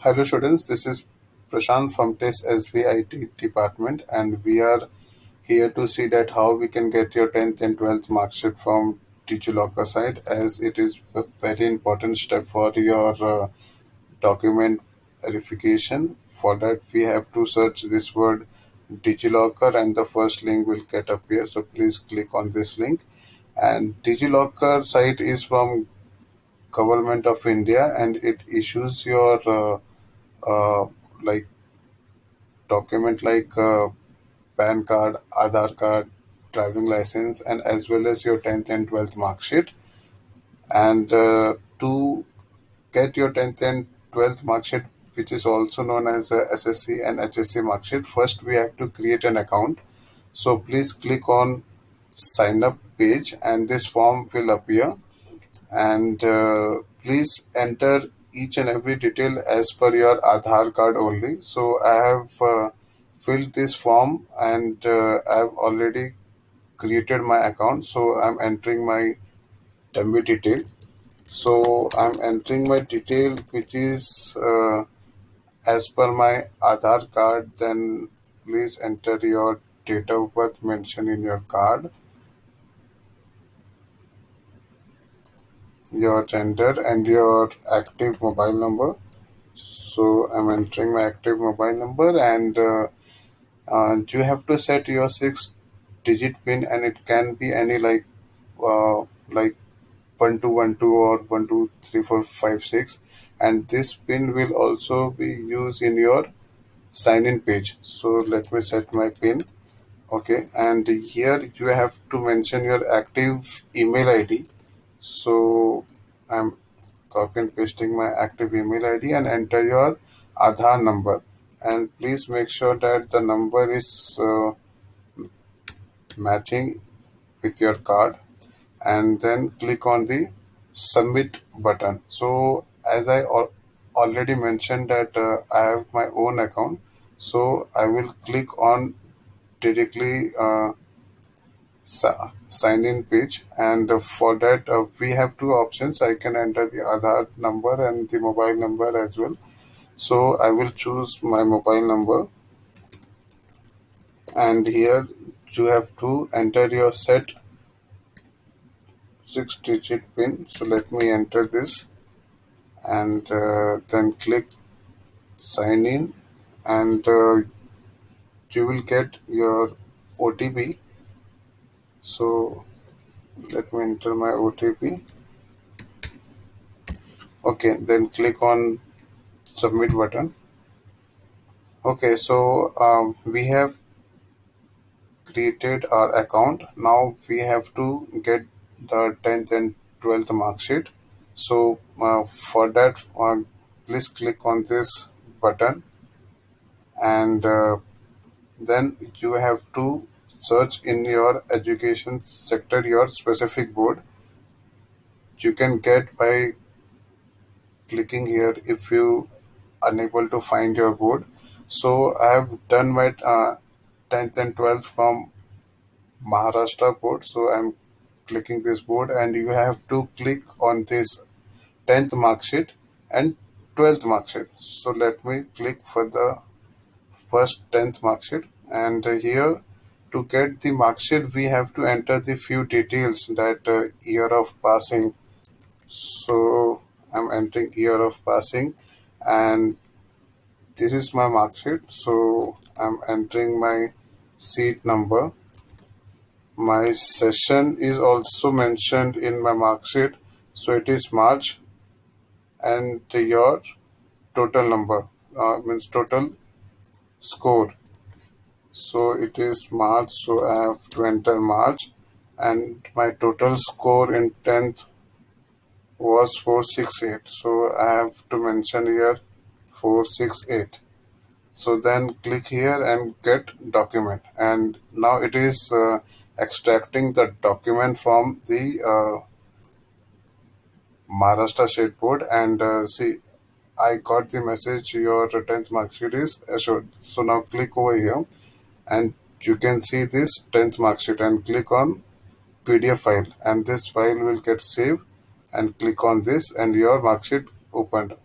Hello students, this is Prashant from TEST SVIT department, and we are here to see that how we can get your 10th and 12th mark sheet from Digilocker site, as it is a very important step for your document verification. For that we have to search this word Digilocker and the first link will get appear, so please click on this link. And Digilocker site is from Government of India, and it issues your uh, like document like PAN card, Aadhaar card, driving license, and as well as your 10th and 12th mark sheet. And to get your 10th and 12th mark sheet, which is also known as SSC and HSC mark sheet, first we have to create an account. So please click on sign up page, and this form will appear. And please enter each and every detail as per your Aadhaar card only. So I have filled this form, and I have already created my account. So I'm entering my dummy detail. So I'm entering my detail, which is as per my Aadhaar card. Then please enter your date of birth mentioned in your card, your gender, and your active mobile number. So I'm entering my active mobile number, and you have to set your 6-digit pin, and it can be any like 1212 or 123456, and this pin will also be used in your sign in page. So let me set my pin. Okay, and here you have to mention your active email ID. So I'm copy and pasting my active email ID and enter your Aadhaar number. And please make sure that the number is matching with your card, and then click on the submit button. So as I already mentioned that I have my own account, so I will click on directly sign in page, and for that we have two options. I can enter the Aadhaar number and the mobile number as well. So I will choose my mobile number, and here you have to enter your set 6-digit pin. So let me enter this, and then click sign in, and you will get your OTP. So let me enter my OTP. Okay, then click on submit button. Okay, so we have created our account. Now we have to get the 10th and 12th mark sheet. So for that, please click on this button, and then you have to search in your education sector your specific board. You can get by clicking here if you unable to find your board. So I have done my 10th and 12th from Maharashtra board. So I'm clicking this board, and you have to click on this 10th mark sheet and 12th mark sheet. So let me click for the first 10th mark sheet, and here to get the mark sheet we have to enter the few details, that year of passing. So I'm entering year of passing, and this is my mark sheet. So I'm entering my seat number. My session is also mentioned in my mark sheet, so it is March, and your total number means total score. So it is March, so I have to enter March, and my total score in 10th was 468. So I have to mention here 468. So then click here and get document, and now it is extracting the document from the Maharashtra State Board, and see, I got the message your 10th mark sheet is assured. So now click over here, and you can see this 10th mark sheet, and click on PDF file, and this file will get saved, and click on this, and your mark sheet opened.